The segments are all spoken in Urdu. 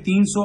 300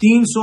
300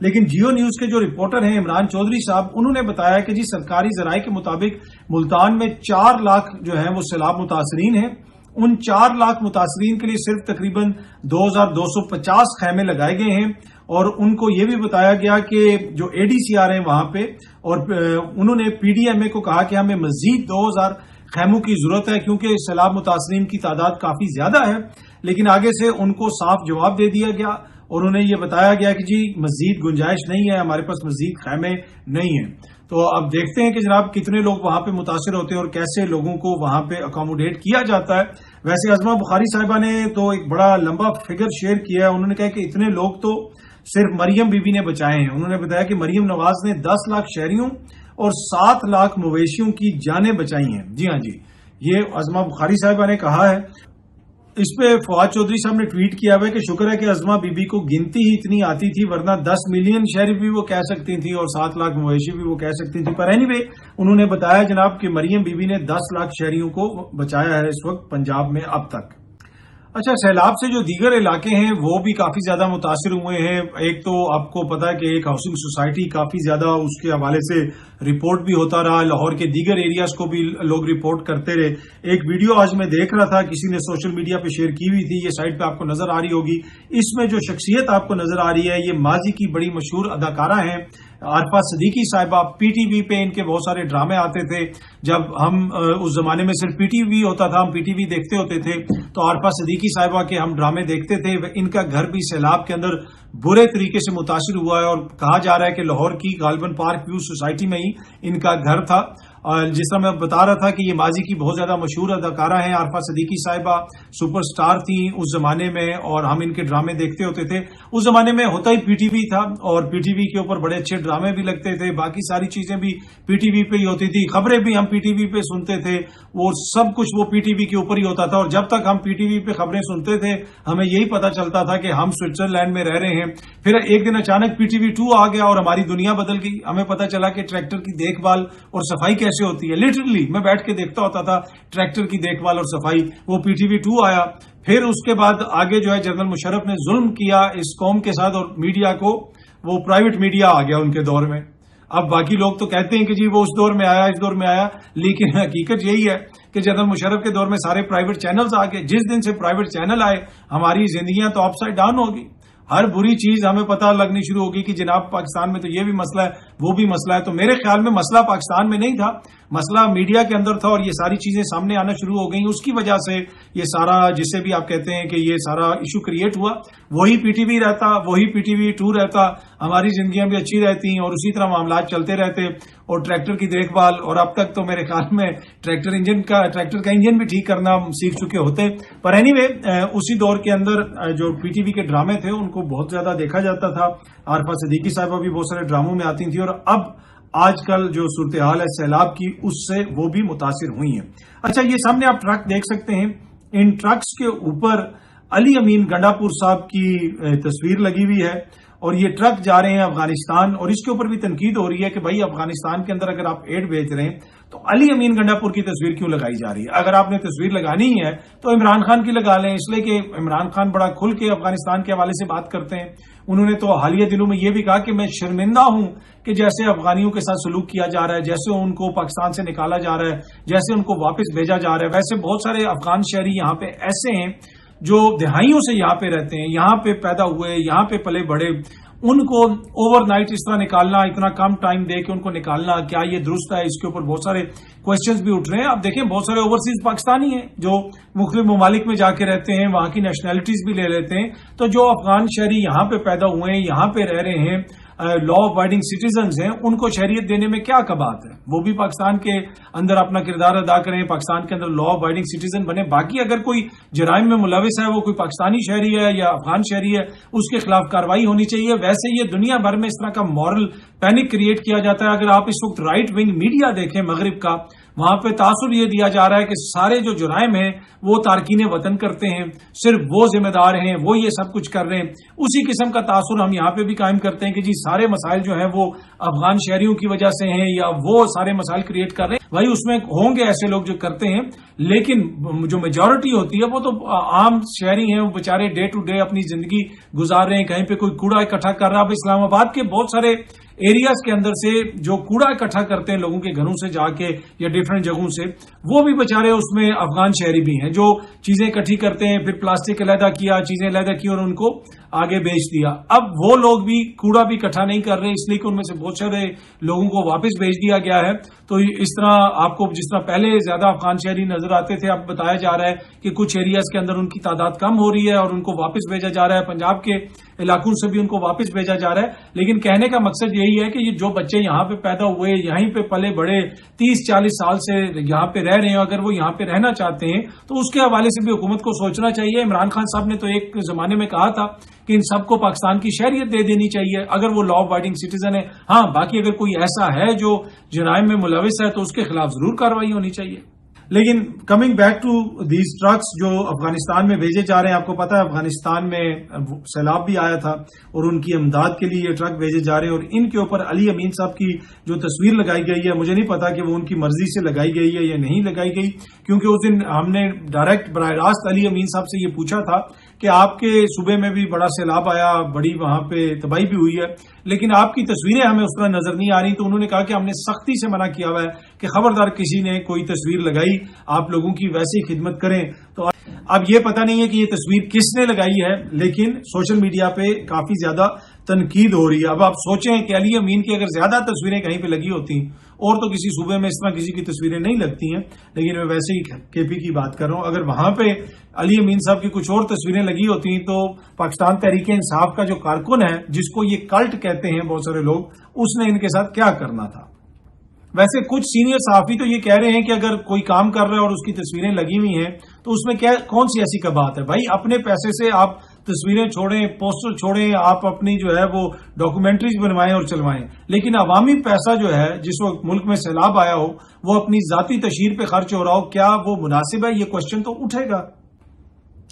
لیکن جیو نیوز کے جو رپورٹر ہیں عمران چودھری صاحب، انہوں نے بتایا کہ جی سرکاری ذرائع کے مطابق ملتان میں 4 لاکھ جو ہیں وہ سیلاب متاثرین ہیں. ان 4 لاکھ متاثرین کے لیے صرف تقریباً 2250 خیمے لگائے گئے ہیں، اور ان کو یہ بھی بتایا گیا کہ جو اے ڈی سی آ رہے ہیں وہاں پہ، اور انہوں نے پی ڈی ایم اے کو کہا کہ ہمیں مزید 2000 خیموں کی ضرورت ہے کیونکہ سیلاب متاثرین کی تعداد کافی زیادہ ہے. لیکن آگے سے ان کو صاف جواب دے دیا گیا اور انہیں یہ بتایا گیا کہ جی مزید گنجائش نہیں ہے، ہمارے پاس مزید خیمے نہیں ہیں. تو اب دیکھتے ہیں کہ جناب کتنے لوگ وہاں پہ متاثر ہوتے ہیں اور کیسے لوگوں کو وہاں پہ اکاموڈیٹ کیا جاتا ہے. ویسے ازما بخاری صاحبہ نے تو ایک بڑا لمبا فگر شیئر کیا ہے. انہوں نے کہا کہ اتنے لوگ تو صرف مریم بی بی نے بچائے ہیں. انہوں نے بتایا کہ مریم نواز نے 10 لاکھ شہریوں اور 7 لاکھ مویشیوں کی جانیں بچائی ہیں. جی ہاں جی، یہ ازما بخاری صاحبہ نے کہا ہے. اس پہ فواد چودھری صاحب نے ٹویٹ کیا ہوا ہے کہ شکر ہے کہ ازما بی بی کو گنتی ہی اتنی آتی تھی، ورنہ 10 ملین شہری بھی وہ کہہ سکتی تھی اور 7 لاکھ مویشی بھی وہ کہہ سکتی تھی. پر اینی وے انہوں نے بتایا جناب کہ مریم بی بی نے 10 لاکھ شہریوں کو بچایا ہے اس وقت پنجاب میں اب تک. اچھا، سیلاب سے جو دیگر علاقے ہیں وہ بھی کافی زیادہ متاثر ہوئے ہیں. ایک تو آپ کو پتا ہے کہ ایک ہاؤسنگ سوسائٹی کافی زیادہ اس کے حوالے سے رپورٹ بھی ہوتا رہا، لاہور کے دیگر ایریاز کو بھی لوگ رپورٹ کرتے رہے. ایک ویڈیو آج میں دیکھ رہا تھا، کسی نے سوشل میڈیا پہ شیئر کی ہوئی تھی، یہ سائٹ پہ آپ کو نظر آ رہی ہوگی. اس میں جو شخصیت آپ کو نظر آ رہی ہے یہ ماضی کی بڑی مشہور اداکارہ ہیں عارفہ صدیقی صاحبہ. پی ٹی وی پہ ان کے بہت سارے ڈرامے آتے تھے. جب ہم اس زمانے میں صرف پی ٹی وی ہوتا تھا، ہم پی ٹی وی دیکھتے ہوتے تھے، تو عارفہ صدیقی صاحبہ کے ہم ڈرامے دیکھتے تھے. ان کا گھر بھی سیلاب کے اندر برے طریقے سے متاثر ہوا ہے، اور کہا جا رہا ہے کہ لاہور کی غالباً پارک ویو سوسائٹی میں ہی ان کا گھر تھا. جس طرح میں بتا رہا تھا کہ یہ ماضی کی بہت زیادہ مشہور اداکارہ ہیں عارفہ صدیقی صاحبہ، سپر سٹار تھیں اس زمانے میں، اور ہم ان کے ڈرامے دیکھتے ہوتے تھے. اس زمانے میں ہوتا ہی پی ٹی وی تھا، اور پی ٹی وی کے اوپر بڑے اچھے ڈرامے بھی لگتے تھے، باقی ساری چیزیں بھی پی ٹی وی پہ ہی ہوتی تھی، خبریں بھی ہم پی ٹی وی پہ سنتے تھے، وہ سب کچھ وہ پی ٹی وی کے اوپر ہی ہوتا تھا. اور جب تک ہم پی ٹی وی پہ خبریں سنتے تھے ہمیں یہی پتا چلتا تھا کہ ہم سوئٹزرلینڈ میں رہ رہے ہیں. پھر ایک دن اچانک پی ٹی وی 2 آ گیا اور ہماری دنیا بدل گئی. ہمیں پتا چلا کہ ٹریکٹر کی دیکھ بھال اور صفائی کیسے ہوتی ہے. لٹرلی میں بیٹھ کے دیکھتا ہوتا تھا ٹریکٹر کی دیکھ بھال اور صفائی. وہ پی ٹی وی 2 آیا. پھر اس کے بعد آگے جو ہے جنرل مشرف نے ظلم کیا اس قوم کے ساتھ، اور میڈیا کو وہ پرائیویٹ میڈیا آ گیا ان کے دور میں. اب باقی لوگ تو کہتے ہیں کہ جی وہ اس دور میں آیا، اس دور میں آیا، لیکن حقیقت یہی ہے کہ جنرل مشرف کے دور میں سارے پرائیویٹ چینلز آ گئے. جس دن سے پرائیویٹ چینل آئے ہماری زندگیاں تو اپ سائڈ ڈاؤن ہوگی. ہر بری چیز ہمیں پتہ لگنی شروع ہوگی کہ جناب پاکستان میں تو یہ بھی مسئلہ ہے، وہ بھی مسئلہ ہے. تو میرے خیال میں مسئلہ پاکستان میں نہیں تھا، مسئلہ میڈیا کے اندر تھا، اور یہ ساری چیزیں سامنے آنا شروع ہو گئیں. اس کی وجہ سے یہ سارا، جسے بھی آپ کہتے ہیں کہ یہ سارا ایشو کریٹ ہوا. وہی پی ٹی وی رہتا، وہی پی ٹی وی 2 رہتا، ہماری زندگیاں بھی اچھی رہتی اور اسی طرح معاملات چلتے رہتے. اور ٹریکٹر کی دیکھ بھال، اور اب تک تو میرے خیال میں ٹریکٹر کا انجن بھی ٹھیک کرنا سیکھ چکے ہوتے. پر اینی وے اسی دور کے اندر جو پی ٹی وی کے ڈرامے تھے ان کو بہت زیادہ دیکھا جاتا تھا. عارفہ صدیقی صاحبہ بھی بہت سارے ڈراموں میں آتی تھیں، اور اب آج کل جو صورتحال ہے سیلاب کی اس سے وہ بھی متاثر ہوئی ہیں. اچھا، یہ سامنے آپ ٹرک دیکھ سکتے ہیں. ان ٹرکس کے اوپر علی امین گنڈا پور صاحب کی تصویر لگی ہوئی ہے، اور یہ ٹرک جا رہے ہیں افغانستان. اور اس کے اوپر بھی تنقید ہو رہی ہے کہ بھائی افغانستان کے اندر اگر آپ ایڈ بھیج رہے ہیں تو علی امین گنڈا پور کی تصویر کیوں لگائی جا رہی ہے؟ اگر آپ نے تصویر لگانی ہی ہے تو عمران خان کی لگا لیں، اس لیے کہ عمران خان بڑا کھل کے افغانستان کے حوالے سے بات کرتے ہیں. انہوں نے تو حالیہ دنوں میں یہ بھی کہا کہ میں شرمندہ ہوں کہ جیسے افغانیوں کے ساتھ سلوک کیا جا رہا ہے، جیسے ان کو پاکستان سے نکالا جا رہا ہے، جیسے ان کو واپس بھیجا جا رہا ہے. ویسے بہت سارے افغان شہری یہاں پہ ایسے ہیں جو دہائیوں سے یہاں پہ رہتے ہیں، یہاں پہ پیدا ہوئے، یہاں پہ پلے بڑے. ان کو اوور نائٹ اس طرح نکالنا، اتنا کم ٹائم دے کے ان کو نکالنا، کیا یہ درست ہے؟ اس کے اوپر بہت سارے کوشچنز بھی اٹھ رہے ہیں. آپ دیکھیں بہت سارے اوورسیز پاکستانی ہیں جو مختلف ممالک میں جا کے رہتے ہیں، وہاں کی نیشنلٹیز بھی لے لیتے ہیں. تو جو افغان شہری یہاں پہ پیدا ہوئے ہیں، یہاں پہ رہ رہے ہیں، لا ابائڈنگ سٹیزنز ہیں، ان کو شہریت دینے میں کیا کبات ہے؟ وہ بھی پاکستان کے اندر اپنا کردار ادا کریں، پاکستان کے اندر لا ابائڈنگ سٹیزن بنے. باقی اگر کوئی جرائم میں ملوث ہے، وہ کوئی پاکستانی شہری ہے یا افغان شہری ہے، اس کے خلاف کارروائی ہونی چاہیے. ویسے یہ دنیا بھر میں اس طرح کا مورل پینک کریٹ کیا جاتا ہے. اگر آپ اس وقت رائٹ ونگ میڈیا دیکھیں مغرب کا، وہاں پہ تاثر یہ دیا جا رہا ہے کہ سارے جو جرائم ہیں وہ تارکین وطن کرتے ہیں، صرف وہ ذمہ دار ہیں، وہ یہ سب کچھ کر رہے ہیں. اسی قسم کا تاثر ہم یہاں پہ بھی قائم کرتے ہیں کہ جی سارے مسائل جو ہیں وہ افغان شہریوں کی وجہ سے ہیں یا وہ سارے مسائل کریٹ کر رہے ہیں. بھائی اس میں ہوں گے ایسے لوگ جو کرتے ہیں، لیکن جو میجورٹی ہوتی ہے وہ تو عام شہری ہیں، وہ بیچارے ڈے ٹو ڈے اپنی زندگی گزار رہے ہیں. کہیں پہ کوئی کوڑا اکٹھا کر رہا. اب اسلام آباد کے بہت سارے ایریاز کے اندر سے جو کوڑا اکٹھا کرتے ہیں لوگوں کے گھروں سے جا کے یا ڈفرینٹ جگہوں سے، وہ بھی بیچارے اس میں افغان شہری بھی ہیں جو چیزیں اکٹھی کرتے ہیں، پھر پلاسٹک علیحدہ کیا، چیزیں علیحدہ کی اور ان کو آگے بیچ دیا. اب وہ لوگ بھی کوڑا بھی اکٹھا نہیں کر رہے، اس لیے کہ ان میں سے بہت سارے لوگوں کو واپس بھیج دیا گیا ہے. تو اس طرح آپ کو جس طرح پہلے زیادہ افغان شہری نظر آتے تھے، اب بتایا جا رہا ہے کہ کچھ ایریاز کے اندر ان کی تعداد کم ہو رہی ہے اور ان کو واپس بھیجا جا رہا ہے. پنجاب کے علاقوں سے بھی ان کو واپس بھیجا جا رہا ہے. لیکن کہنے کا مقصد یہی ہے کہ یہ جو بچے یہاں پہ پیدا ہوئے، یہیں پہ پلے بڑے، 30-40 سال سے یہاں پہ رہ رہے ہیں، اگر وہ یہاں پہ رہنا چاہتے ہیں تو اس کے حوالے سے بھی حکومت کو سوچنا چاہیے. عمران خان صاحب نے تو ایک زمانے میں کہا تھا کہ ان سب کو پاکستان کی شہریت دے دینی چاہیے اگر وہ لا ابائڈنگ سٹیزن ہے. ہاں، باقی اگر کوئی ایسا ہے جو جرائم میں ملوث ہے تو اس کے خلاف ضرور کارروائی ہونی چاہیے. لیکن coming back to these Turks جو افغانستان میں بھیجے جا رہے ہیں، آپ کو پتا ہے افغانستان میں سیلاب بھی آیا تھا اور ان کی امداد کے لیے یہ ٹرک بھیجے جا رہے ہیں. اور ان کے اوپر علی امین صاحب کی جو تصویر لگائی گئی ہے، مجھے نہیں پتا کہ وہ ان کی مرضی سے لگائی گئی ہے یا نہیں لگائی گئی، کیونکہ اس دن ہم نے ڈائریکٹ براہ راست علی امین صاحب سے یہ پوچھا تھا کہ آپ کے صوبے میں بھی بڑا سیلاب آیا، بڑی وہاں پہ تباہی بھی ہوئی ہے، لیکن آپ کی تصویریں ہمیں اس طرح نظر نہیں آ رہی. تو انہوں نے کہا کہ ہم نے سختی سے منع کیا ہوا ہے کہ خبردار کسی نے کوئی تصویر لگائی آپ لوگوں کی ویسی خدمت کریں. تو اب یہ پتہ نہیں ہے کہ یہ تصویر کس نے لگائی ہے، لیکن سوشل میڈیا پہ کافی زیادہ تنقید ہو رہی ہے. اب آپ سوچیں کہ علی امین کی اگر زیادہ تصویریں کہیں پہ لگی ہوتی اور تو کسی صوبے میں اس طرح کسی کی تصویریں نہیں لگتی ہیں، لیکن میں ویسے ہی کے پی کی بات کر رہا ہوں. اگر وہاں پہ علی امین صاحب کی کچھ اور تصویریں لگی ہوتی تو پاکستان تحریک انصاف کا جو کارکن ہے، جس کو یہ کلٹ کہتے ہیں بہت سارے لوگ، اس نے ان کے ساتھ کیا کرنا تھا. ویسے کچھ سینئر صحافی تو یہ کہہ رہے ہیں کہ اگر کوئی کام کر رہا ہے اور اس کی تصویریں لگی ہوئی ہیں تو اس میں کون سی ایسی کا بات ہے. بھائی اپنے پیسے سے آپ تصویریں چھوڑیں، پوسٹر چھوڑیں، آپ اپنی جو ہے وہ ڈاکومنٹریز بنوائیں اور چلوائیں، لیکن عوامی پیسہ جو ہے جس وقت ملک میں سیلاب آیا ہو وہ اپنی ذاتی تشہیر پہ خرچ ہو رہا ہو، کیا وہ مناسب ہے؟ یہ کوشچن تو اٹھے گا.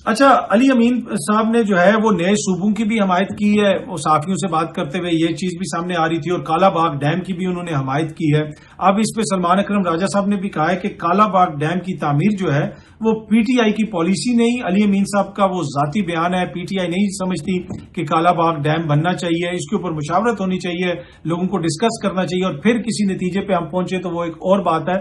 اچھا، علی امین صاحب نے جو ہے وہ نئے صوبوں کی بھی حمایت کی ہے. وہ صحافیوں سے بات کرتے ہوئے یہ چیز بھی سامنے آ رہی تھی، اور کالا باغ ڈیم کی بھی انہوں نے حمایت کی ہے. اب اس پہ سلمان اکرم راجہ صاحب نے بھی کہا ہے کہ کالا باغ ڈیم کی تعمیر جو ہے وہ پی ٹی آئی کی پالیسی نہیں، علی امین صاحب کا وہ ذاتی بیان ہے. پی ٹی آئی نہیں سمجھتی کہ کالا باغ ڈیم بننا چاہیے، اس کے اوپر مشاورت ہونی چاہیے، لوگوں کو ڈسکس کرنا چاہیے اور پھر کسی نتیجے پہ ہم پہنچے تو وہ ایک اور بات ہے.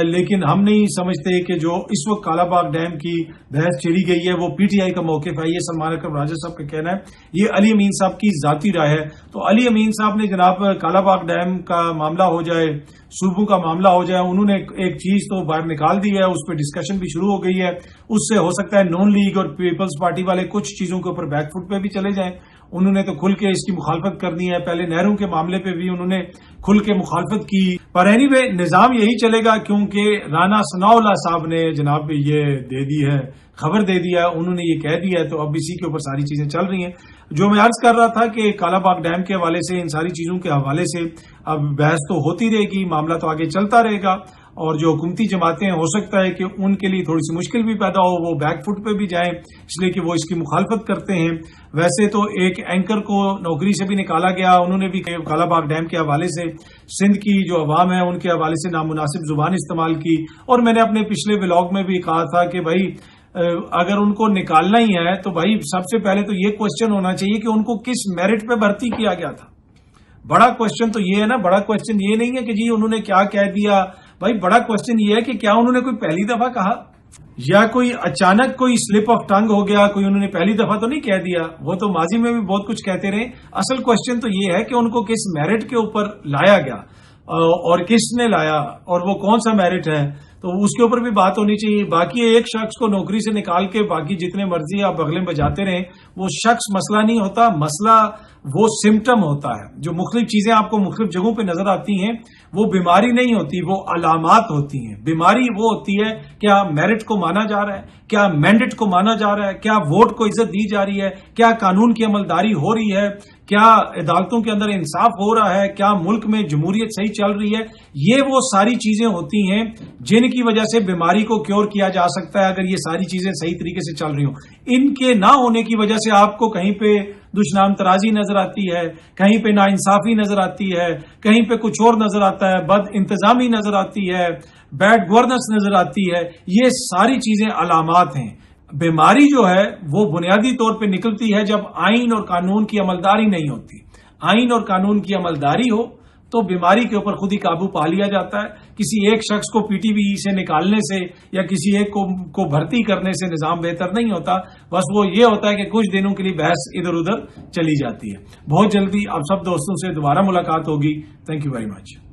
لیکن ہم نہیں سمجھتے کہ جو اس وقت کالا باغ ڈیم کی بحث چھڑی گئی ہے وہ پی ٹی آئی کا موقف ہے. یہ سلمان اکرم راجہ صاحب کا کہنا ہے، یہ علی امین صاحب کی ذاتی رائے ہے. تو علی امین صاحب نے جناب کالا باغ ڈیم کا معاملہ ہو جائے، صوبوں کا معاملہ ہو جائے، انہوں نے ایک چیز تو باہر نکال دی ہے، اس پہ ڈسکشن بھی شروع ہو گئی ہے. اس سے ہو سکتا ہے نون لیگ اور پیپلز پارٹی والے کچھ چیزوں کے اوپر بیک فٹ پہ بھی چلے جائیں. انہوں نے تو کھل کے اس کی مخالفت کرنی ہے. پہلے نہروں کے معاملے پہ بھی انہوں نے کھل کے مخالفت کی. پر اینی وے نظام یہی چلے گا، کیونکہ رانا ثناء اللہ صاحب نے جناب یہ دے دی ہے، خبر دے دیا ہے، انہوں نے یہ کہہ دیا ہے، تو اب اسی کے اوپر ساری چیزیں چل رہی ہیں. جو میں عرض کر رہا تھا کہ کالا باغ ڈیم کے حوالے سے، ان ساری چیزوں کے حوالے سے اب بحث تو ہوتی رہے گی، معاملہ تو آگے چلتا رہے گا. اور جو حکومتی جماعتیں ہو سکتا ہے کہ ان کے لیے تھوڑی سی مشکل بھی پیدا ہو، وہ بیک فٹ پہ بھی جائیں، اس لیے کہ وہ اس کی مخالفت کرتے ہیں. ویسے تو ایک اینکر کو نوکری سے بھی نکالا گیا، انہوں نے بھی کالا باغ ڈیم کے حوالے سے سندھ کی جو عوام ہے ان کے حوالے سے نامناسب زبان استعمال کی. اور میں نے اپنے پچھلے ولاگ میں بھی کہا تھا کہ بھائی اگر ان کو نکالنا ہی ہے تو بھائی سب سے پہلے تو یہ کوشچن ہونا چاہیے کہ ان کو کس میرٹ پہ بھرتی کیا گیا تھا. بڑا کوشچن تو یہ ہے نا، بڑا کوشچن یہ نہیں ہے کہ جی انہوں نے کیا کہہ دیا. بھائی بڑا کوشچن یہ ہے کہ کیا انہوں نے کوئی پہلی دفعہ کہا یا کوئی اچانک کوئی سلپ آف ٹنگ ہو گیا، کوئی انہوں نے پہلی دفعہ تو نہیں کہہ دیا. وہ تو ماضی میں بھی بہت کچھ کہتے رہے. اصل کوشچن تو یہ ہے کہ ان کو کس میرٹ کے اوپر لایا گیا اور کس نے لایا اور وہ کون سا میرٹ ہے، تو اس کے اوپر بھی بات ہونی چاہیے. باقی ایک شخص کو نوکری سے نکال کے باقی جتنے مرضی آپ بغلیں بجاتے رہیں، وہ شخص مسئلہ نہیں ہوتا. مسئلہ وہ سمٹم ہوتا ہے. جو مختلف چیزیں آپ کو مختلف جگہوں پہ نظر آتی ہیں وہ بیماری نہیں ہوتی، وہ علامات ہوتی ہیں. بیماری وہ ہوتی ہے کیا میرٹ کو مانا جا رہا ہے، کیا مینڈیٹ کو مانا جا رہا ہے، کیا ووٹ کو عزت دی جا رہی ہے، کیا قانون کی عملداری ہو رہی ہے، کیا عدالتوں کے اندر انصاف ہو رہا ہے, کیا ملک میں جمہوریت صحیح چل رہی ہے. یہ وہ ساری چیزیں ہوتی ہیں جن کی وجہ سے بیماری کو کیور کیا جا سکتا ہے اگر یہ ساری چیزیں صحیح طریقے سے چل رہی ہوں. ان کے نہ ہونے کی وجہ سے آپ کو کہیں پہ دشنام ترازی نظر آتی ہے, کہیں پہ ناانصافی نظر آتی ہے, کہیں پہ کچھ اور نظر آتا ہے, بد انتظامی نظر آتی ہے, بیڈ گورننس نظر آتی ہے. یہ ساری چیزیں علامات ہیں. بیماری جو ہے وہ بنیادی طور پہ نکلتی ہے جب آئین اور قانون کی عملداری نہیں ہوتی. آئین اور قانون کی عملداری ہو تو بیماری کے اوپر خود ہی قابو پا لیا جاتا ہے. کسی ایک شخص کو پی ٹی وی سے نکالنے سے یا کسی ایک کو بھرتی کرنے سے نظام بہتر نہیں ہوتا. بس وہ یہ ہوتا ہے کہ کچھ دنوں کے لیے بحث ادھر ادھر چلی جاتی ہے. بہت جلدی آپ سب دوستوں سے دوبارہ ملاقات ہوگی. Thank you very much.